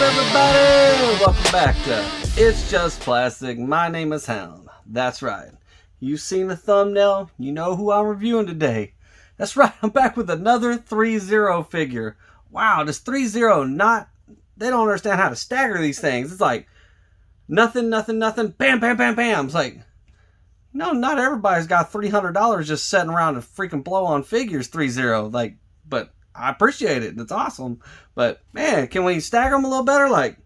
everybody? Welcome back to It's Just Plastic. My name is Hound. That's right. You've seen the thumbnail. You know who I'm reviewing today. That's right. I'm back with another Threezero figure. Wow, this Threezero they don't understand how to stagger these things. It's like nothing, nothing, nothing. Bam, bam, bam, bam. It's like, no, not everybody's got $300 just sitting around to freaking blow on figures, Threezero. Like, but I appreciate it. It's awesome. But, man, can we stagger them a little better? Like,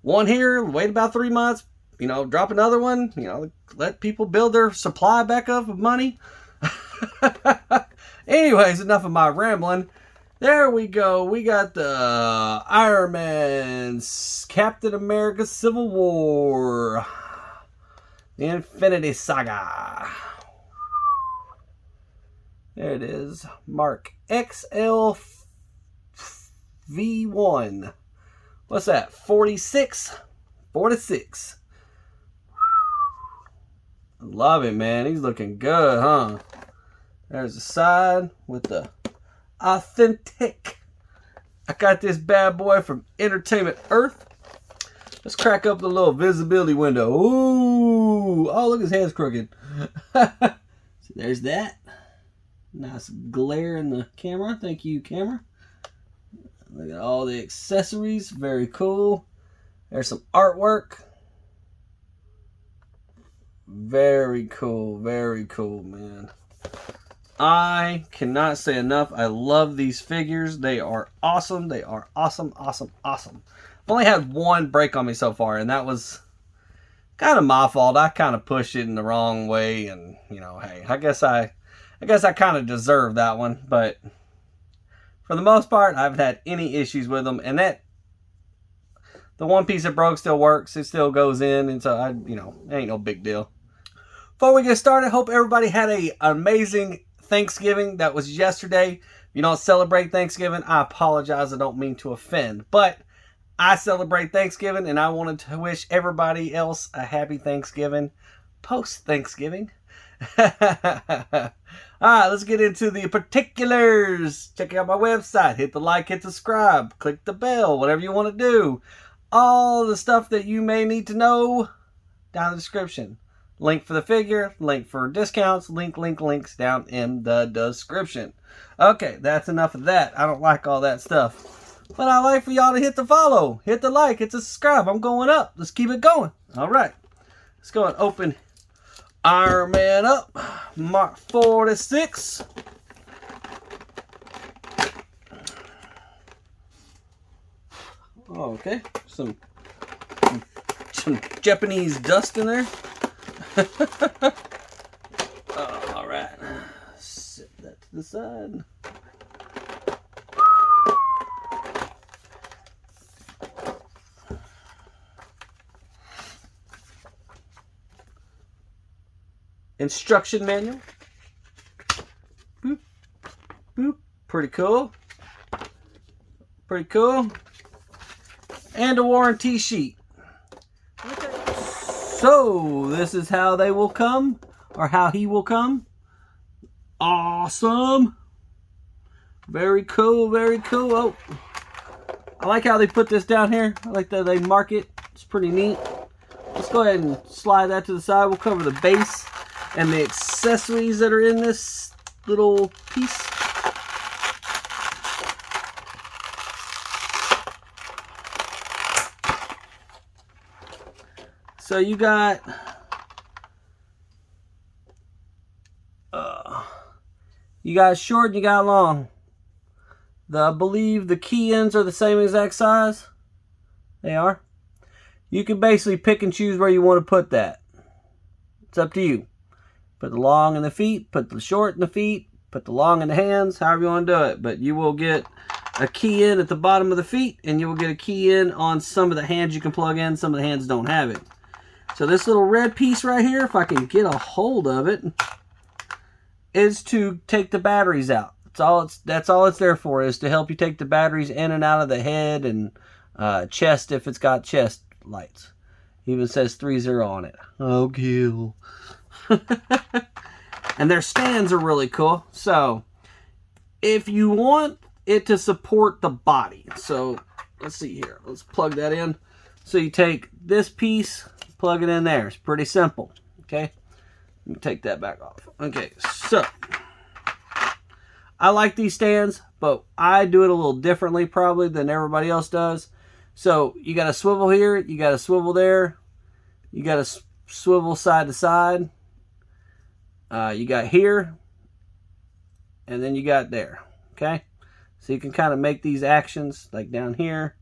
one here, wait about 3 months, you know, drop another one, you know, let people build their supply back up of money. Anyways, enough of my rambling. There we go. We got the Iron Man, Captain America Civil War, the Infinity Saga. There it is. Mark XLV1. What's that? 46? 46. I love it, man. He's looking good, huh? There's the side with the authentic. I got this bad boy from Entertainment Earth. Let's crack up the little visibility window. Ooh. Oh, look, his hand's crooked. So there's that. Nice glare in the camera. Thank you, camera. Look at all the accessories. Very cool. There's some artwork. Very cool. Very cool, man. I cannot say enough. I love these figures. They are awesome. They are awesome, awesome, awesome. I've only had one break on me so far, and that was kind of my fault. I kind of pushed it in the wrong way, and, you know, hey, I guess I kind of deserve that one, but for the most part, I haven't had any issues with them, and that the one piece that broke still works. It still goes in, and so you know, it ain't no big deal. Before we get started, hope everybody had an amazing Thanksgiving. That was yesterday. If you don't celebrate Thanksgiving, I apologize. I don't mean to offend, but I celebrate Thanksgiving, and I wanted to wish everybody else a happy Thanksgiving post-Thanksgiving. Alright, let's get into the particulars. Check out my website. Hit the like, hit the subscribe, click the bell, whatever you want to do. All the stuff that you may need to know down in the description. Link for the figure, link for discounts, links down in the description. Okay, that's enough of that. I don't like all that stuff. But I like for y'all to hit the follow, hit the like, hit the subscribe. I'm going up. Let's keep it going. Alright, let's go and open Iron Man up, Mark 46. Okay, some Japanese dust in there. All right, set that to the side. Instruction manual. Boop, boop. Pretty cool. Pretty cool. And a warranty sheet. So, this is how they will come, or how he will come. Awesome. Very cool, very cool. Oh, I like how they put this down here. I like that they mark it. It's pretty neat. Let's go ahead and slide that to the side. We'll cover the base and the accessories that are in this little piece. So you got short and you got long. I believe the key ends are the same exact size. They are. You can basically pick and choose where you want to put that. It's up to you. Put the long in the feet, put the short in the feet, put the long in the hands, however you want to do it. But you will get a key in at the bottom of the feet, and you will get a key in on some of the hands you can plug in. Some of the hands don't have it. So this little red piece right here, if I can get a hold of it, is to take the batteries out. That's all it's there for, is to help you take the batteries in and out of the head and chest if it's got chest lights. Even says Threezero on it. Oh, kill. And their stands are really cool. So if you want it to support the body, so let's see here. Let's plug that in. So you take this piece, plug it in there. It's pretty simple. Okay. Let me take that back off. Okay, so I like these stands, but I do it a little differently probably than everybody else does. So you got a swivel here, you got a swivel there, you got a swivel side to side, you got here, and then you got there. Okay, so you can kind of make these actions like down here.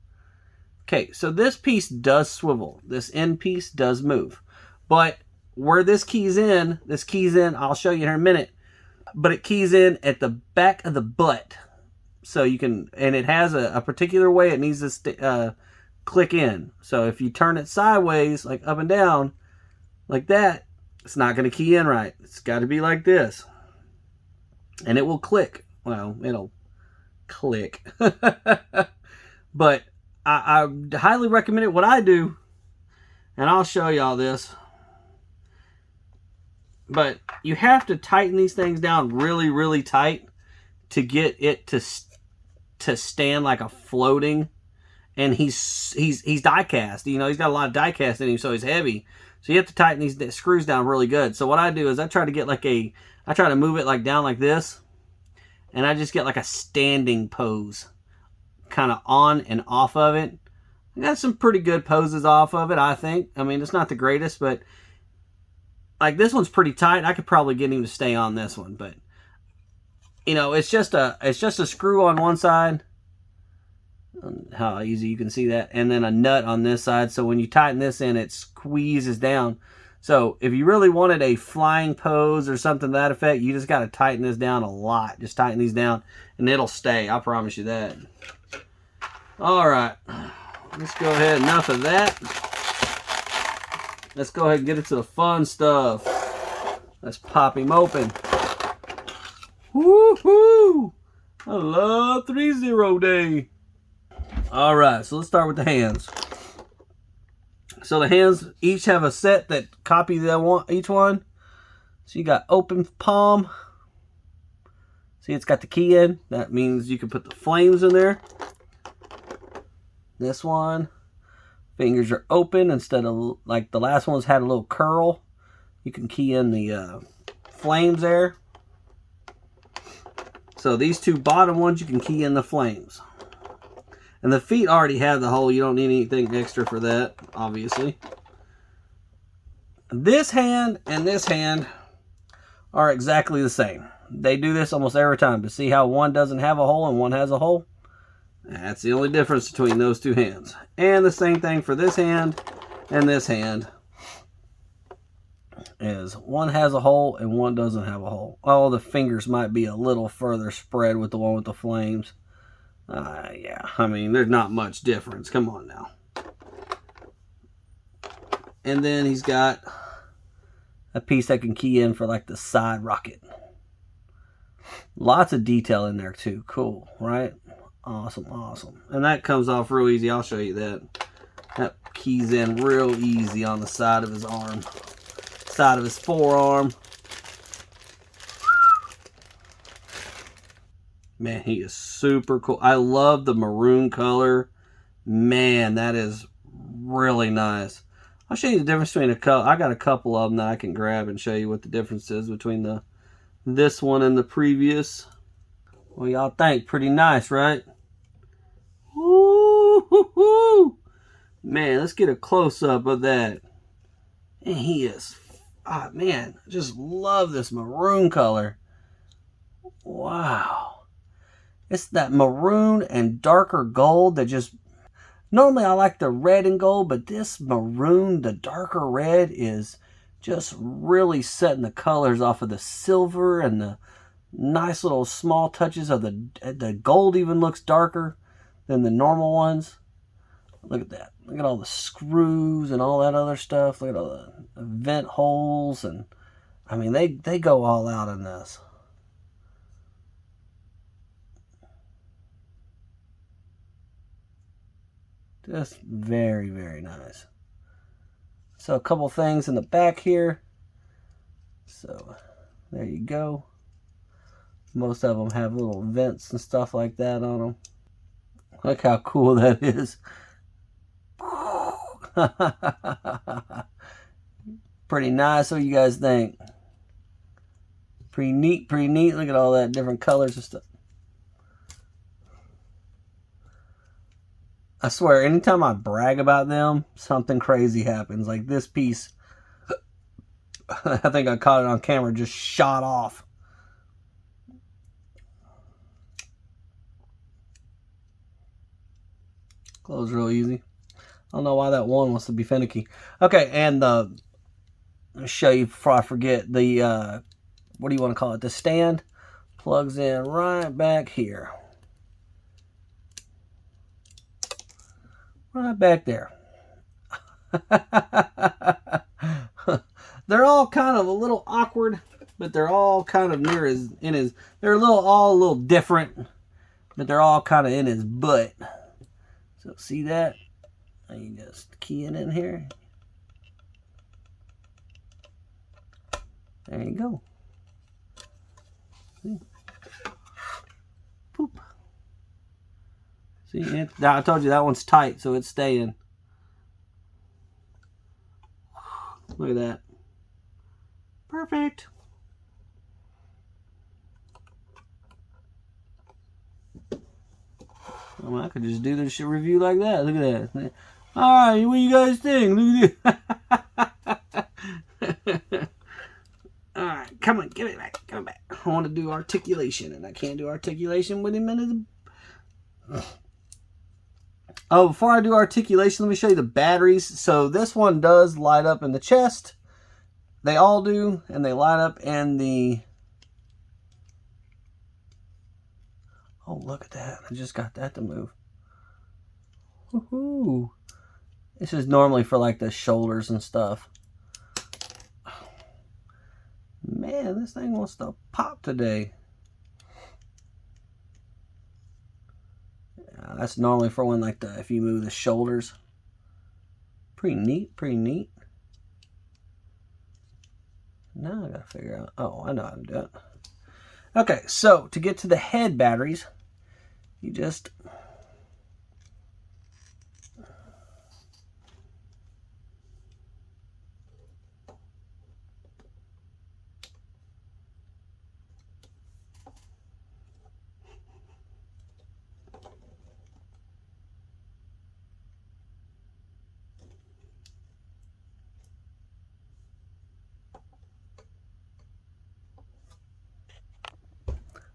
Okay, so this piece does swivel. This end piece does move. But where this keys in, I'll show you here in a minute, but it keys in at the back of the butt. So you can, and it has a particular way it needs to click in. So if you turn it sideways, like up and down, like that, it's not going to key in right. It's got to be like this. And it will click. Well, it'll click. But I highly recommend it. What I do, and I'll show y'all this, but you have to tighten these things down really, really tight to get it to stand like a floating. And he's die cast. You know, he's got a lot of die cast in him, so he's heavy. So you have to tighten these screws down really good. So what I do is I try to get like I try to move it like down like this, and I just get like a standing pose, kind of on and off of it. I got some pretty good poses off of it, I think. I mean, it's not the greatest, but like this one's pretty tight. I could probably get him to stay on this one, but you know, it's just a screw on one side. How easy you can see that, and then a nut on this side. So when you tighten this in, it squeezes down. So if you really wanted a flying pose or something to that effect, you just got to tighten this down a lot. Just tighten these down, and it'll stay. I promise you that. All right, let's go ahead. Enough of that. Let's go ahead and get into the fun stuff. Let's pop him open. Woohoo! I love Threezero Day. All right, so let's start with the hands. So the hands each have a set that copy each one. So you got open palm. See, it's got the key in. That means you can put the flames in there. This one, fingers are open instead of like the last one's had a little curl. You can key in the flames there. So these two bottom ones, you can key in the flames. And the feet already have the hole. You don't need anything extra for that, obviously. This hand and this hand are exactly the same. They do this almost every time. To see how one doesn't have a hole and one has a hole? That's the only difference between those two hands. And the same thing for this hand and this hand. Is one has a hole and one doesn't have a hole. Oh, the fingers might be a little further spread with the one with the flames. Yeah, I mean, there's not much difference. Come on now. And then he's got a piece that can key in for like the side rocket. Lots of detail in there too. Cool, right? Awesome, awesome. And that comes off real easy. I'll show you that. That keys in real easy on the side of his arm. Side of his forearm. Man, he is super cool. I love the maroon color. Man, that is really nice. I'll show you the difference between a couple. I got a couple of them that I can grab and show you what the difference is between this one and the previous. Well, y'all think? Pretty nice, right? Woo-hoo-hoo! Man, let's get a close-up of that. And he is... Ah, man, I just love this maroon color. Wow. It's that maroon and darker gold that just... Normally I like the red and gold, but this maroon, the darker red, is just really setting the colors off of the silver, and the nice little small touches of the gold even looks darker than the normal ones. Look at that. Look at all the screws and all that other stuff. Look at all the vent holes. And I mean, they go all out in this. Just very, very nice. So a couple things in the back here. So there you go. Most of them have little vents and stuff like that on them. Look how cool that is. Pretty nice. What do you guys think? Pretty neat, pretty neat. Look at all that different colors and stuff. I swear, anytime I brag about them, something crazy happens. Like this piece, I think I caught it on camera, just shot off. Close real easy. I don't know why that one wants to be finicky. Okay, and let me show you before I forget. The, what do you want to call it? The stand plugs in right back here. Right back there. They're all kind of a little awkward, but they're all kind of near his, they're all a little different, but they're all kind of in his butt. So see that? You just key it in here. There you go. See? Poop. See, I told you that one's tight, so it's staying. Look at that. Perfect. Well, I could just do this review like that. Look at that. Alright, what do you guys think? Look at this. Alright, come on, give it back. Give it back. I want to do articulation, and I can't do articulation with him in his... Oh, before I do articulation, let me show you the batteries. So this one does light up in the chest. They all do, and they light up in the... Oh, look at that. I just got that to move. Woohoo! This is normally for like the shoulders and stuff. Man, this thing wants to pop today. Yeah, that's normally for when like if you move the shoulders. Pretty neat, pretty neat. Now I gotta figure out, oh, I know how to do it. Okay, so to get to the head batteries, you just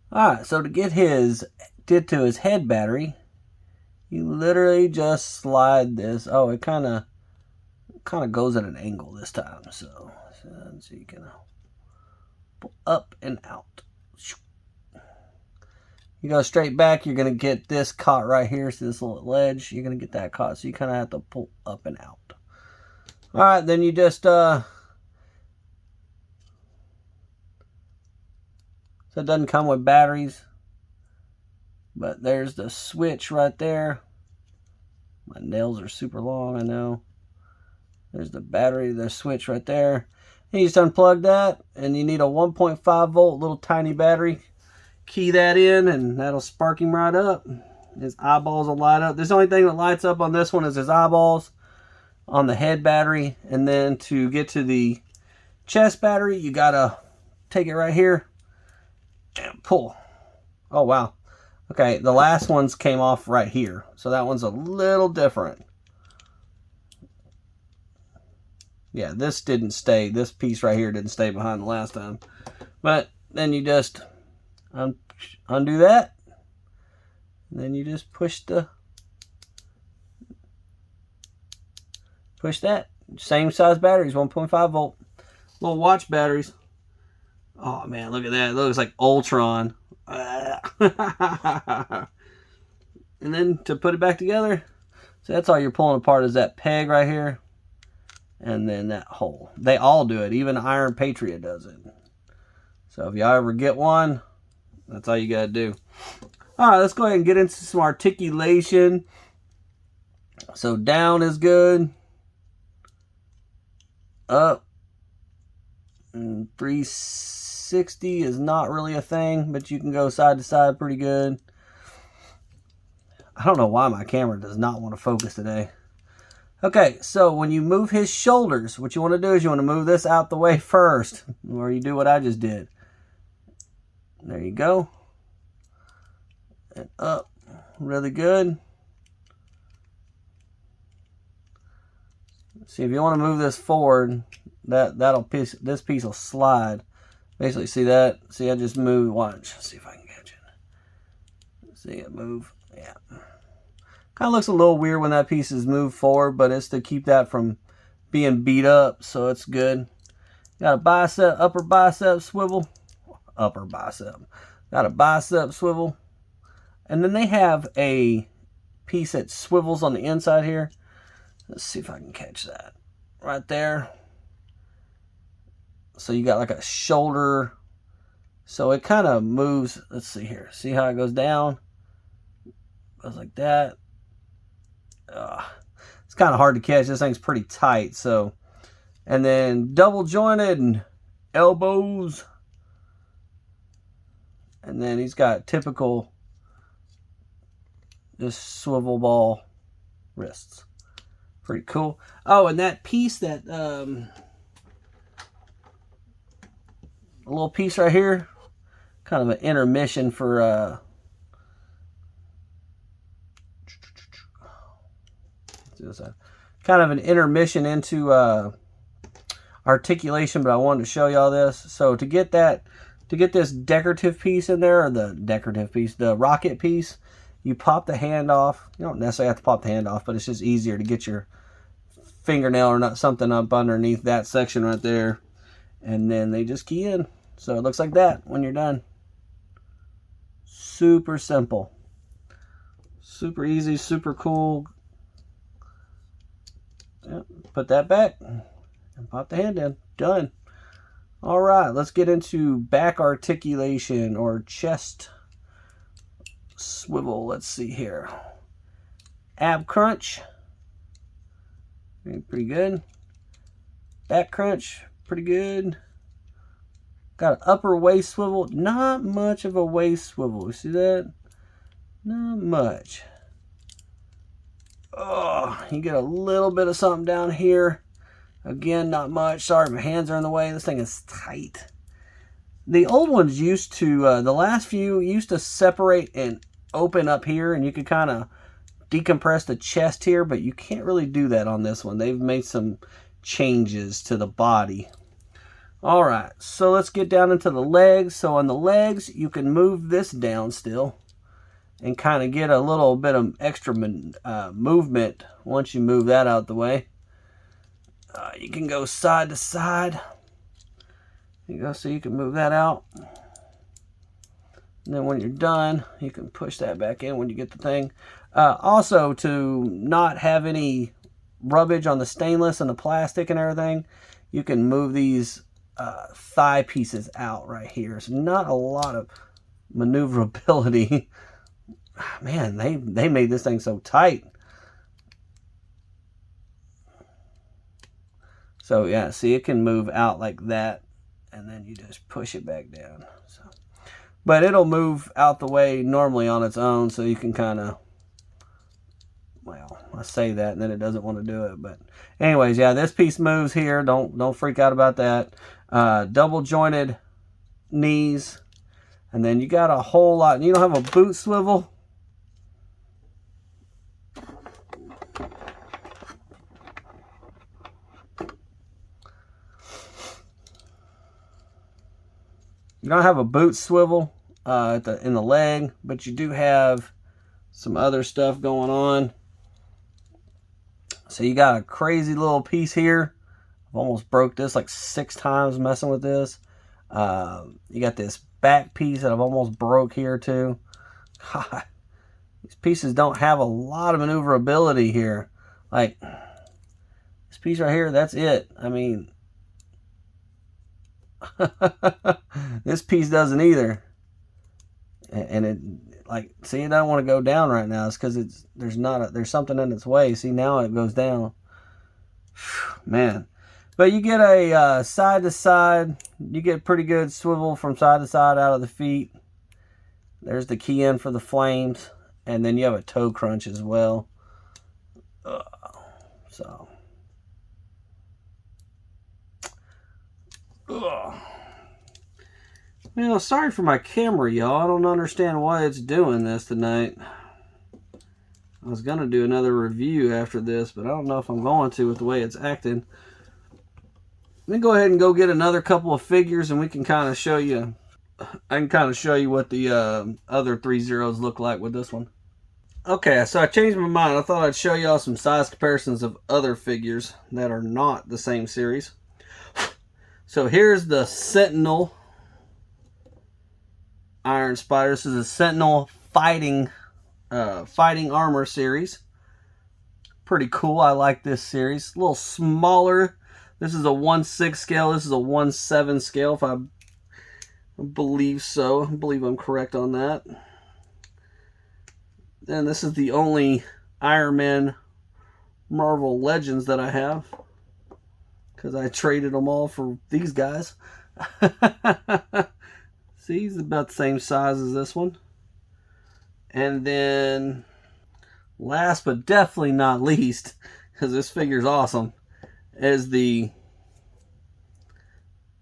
alright, so to get to his head battery, you literally just slide this. Oh, it kind of goes at an angle this time, so you can pull up and out. You go straight back, you're going to get this caught right here, so this little ledge, you're going to get that caught, so you kind of have to pull up and out. Alright, then you just so it doesn't come with batteries, but there's the switch right there. My nails are super long, I know. There's the battery, the switch right there. And you just unplug that, and you need a 1.5 volt little tiny battery. Key that in, and that'll spark him right up. His eyeballs will light up. This only thing that lights up on this one is his eyeballs on the head battery. And then to get to the chest battery, you gotta take it right here and pull. Oh, wow. Okay, the last ones came off right here. So that one's a little different. Yeah, this didn't stay. This piece right here didn't stay behind the last time. But then you just undo that. And then you just push that. Same size batteries, 1.5 volt. Little watch batteries. Oh man, look at that. It looks like Ultron. And then to put it back together, so that's all you're pulling apart is that peg right here. And then that hole. They all do it. Even Iron Patriot does it. So if y'all ever get one, that's all you gotta do. Alright, let's go ahead and get into some articulation. So down is good. Up. And 360 is not really a thing, but you can go side to side pretty good. I don't know why my camera does not want to focus today. Okay, so when you move his shoulders, what you want to do is you want to move this out the way first, or you do what I just did. There you go. And up, really good. See, if you want to move this forward, this piece will slide. Basically, see that? See, I just moved. Watch. See if I can catch it. See it move. Yeah. Kind of looks a little weird when that piece is moved forward, but it's to keep that from being beat up, so it's good. Got a bicep, upper bicep swivel. Upper bicep. Got a bicep swivel. And then they have a piece that swivels on the inside here. Let's see if I can catch that. Right there. So you got like a shoulder. So it kind of moves. Let's see here. See how it goes down? Goes like that. It's kind of hard to catch. This thing's pretty tight. So, and then double jointed elbows. And then he's got typical just swivel ball wrists. Pretty cool. Oh, and that piece, that a little piece right here, kind of an intermission for kind of an intermission into articulation, but I wanted to show y'all this. So to get this decorative piece in there, or the decorative piece, the rocket piece, you pop the hand off. You don't necessarily have to pop the hand off, but it's just easier to get your fingernail or not something up underneath that section right there, and then they just key in. So it looks like that when you're done. Super simple, super easy, super cool. Yep. Put that back and pop the hand in. Done. All right, let's get into back articulation or chest swivel. Let's see here. Ab crunch. Pretty good. Back crunch. Pretty good. Got an upper waist swivel. Not much of a waist swivel. You see that? Not much. Oh, you get a little bit of something down here. Again, not much. Sorry, my hands are in the way. This thing is tight. The old ones used to, the last few used to separate and open up here, and you could kind of decompress the chest here, but you can't really do that on this one. They've made some changes to the body. All right, so let's get down into the legs. So on the legs, you can move this down still and kind of get a little bit of extra movement once you move that out the way. You can go side to side. You go, so you can move that out. And then when you're done, you can push that back in when you get the thing. Also, to not have any rubbage on the stainless and the plastic and everything, you can move these thigh pieces out right here. There's not a lot of maneuverability. Man, they made this thing so tight. So yeah, see, it can move out like that, and then you just push it back down. So, but it'll move out the way normally on its own, so you can kind of, well, I say that and then it doesn't want to do it. But anyways, yeah, this piece moves here. Don't freak out about that. Double jointed knees, and then you got a whole lot. You don't have a boot swivel. You don't have a boot swivel in the leg, but you do have some other stuff going on. So you got a crazy little piece here. I've almost broke this like 6 times messing with this. You got this back piece that I've almost broke here too. God, these pieces don't have a lot of maneuverability here. Like this piece right here, that's it. I mean, this piece doesn't either, and it, like, see, it doesn't want to go down right now. It's because there's something in its way. See, now it goes down. Man, but you get a side to side. You get pretty good swivel from side to side out of the feet. There's the key in for the flames, And then you have a toe crunch as well. So. You know, sorry for my camera, y'all. I don't understand why it's doing this tonight. I was going to do another review after this, but I don't know if I'm going to with the way it's acting. Let me go ahead and go get another couple of figures and we can kind of show you. I can kind of show you what the other Threezeros look like with this one. Okay, so I changed my mind. I thought I'd show y'all some size comparisons of other figures that are not the same series. So here's the Sentinel Iron Spider. This is a Sentinel fighting armor series. Pretty cool. I like this series. A little smaller. This is a 1/6 scale. This is a 1/7 scale, if I believe so. I believe I'm correct on that. And this is the only Iron Man Marvel Legends that I have, because I traded them all for these guys. See, he's about the same size as this one. And then, last but definitely not least, because this figure's awesome, is the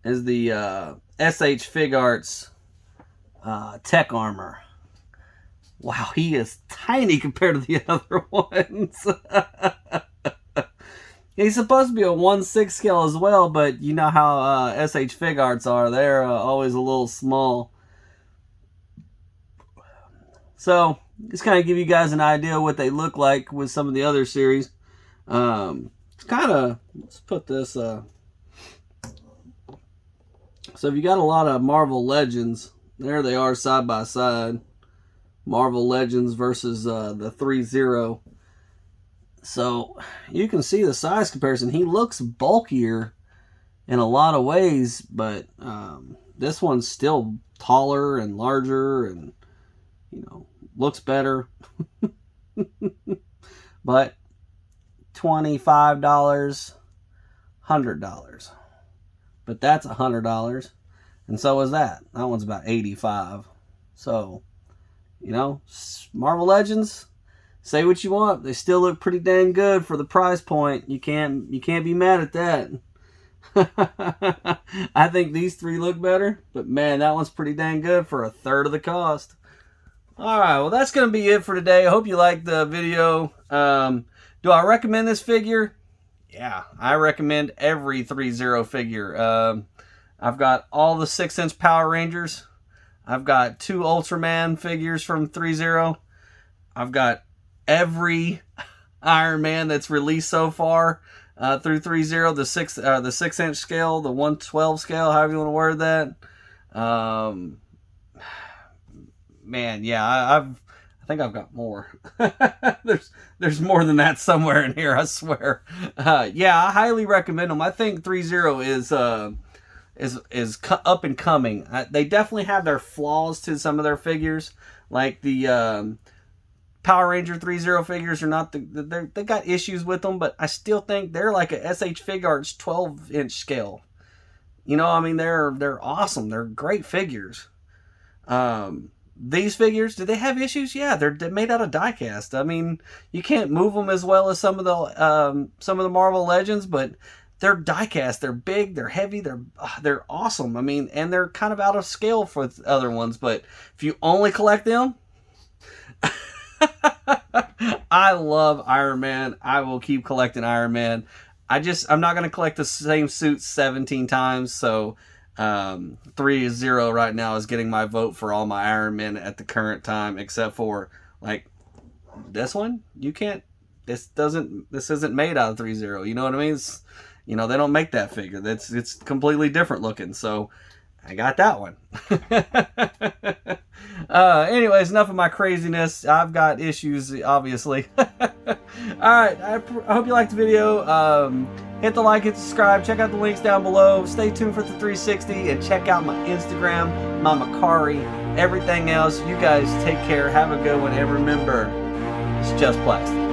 SH Fig Arts Tech Armor. Wow, he is tiny compared to the other ones. He's supposed to be a 1/6 scale as well, but you know how SH Fig Arts are. They're always a little small. So, just kind of give you guys an idea of what they look like with some of the other series. It's kind of, let's put this, so if you got a lot of Marvel Legends, there they are side by side. Marvel Legends versus the Threezero. So you can see the size comparison. He looks bulkier in a lot of ways, but this one's still taller and larger and, you know, looks better. But $25, $100. But that's $100. And so is that. That one's about $85. So, you know, Marvel Legends, say what you want, they still look pretty dang good for the price point. You can't be mad at that. I think these three look better, but man, that one's pretty dang good for a third of the cost. Alright, well that's going to be it for today. I hope you liked the video. Do I recommend this figure? Yeah, I recommend every Threezero figure. I've got all the 6-inch Power Rangers. I've got 2 Ultraman figures from Threezero. I've got every Iron Man that's released so far through Threezero, the 6-inch scale, the 1/12 scale, however you want to word that. Man, yeah, I think I've got more. there's more than that somewhere in here, I swear. Yeah, I highly recommend them. I think Threezero is up and coming. They definitely have their flaws to some of their figures, like the Power Ranger Threezero figures are not they got issues with them, but I still think they're like a SH Fig Arts 12-inch scale. You know, I mean, they're awesome. They're great figures. These figures, do they have issues? Yeah, they're made out of die-cast. I mean, you can't move them as well as some of the Marvel Legends, but they're die-cast. They're big, they're heavy, they're awesome. I mean, and they're kind of out of scale for other ones, but if you only collect them, I love Iron Man. I will keep collecting Iron Man. I'm not going to collect the same suit 17 times, so Threezero right now is getting my vote for all my Iron Men at the current time, except for like this one. You can't. This isn't made out of Threezero. You know what I mean? You know, they don't make that figure. It's completely different looking. So I got that one. Anyways, enough of my craziness. I've got issues, obviously. Alright, I hope you liked the video. Hit the like, hit the subscribe, check out the links down below. Stay tuned for the 360 and check out my Instagram, my Mercari, everything else. You guys take care, have a good one, and remember, it's just plastic.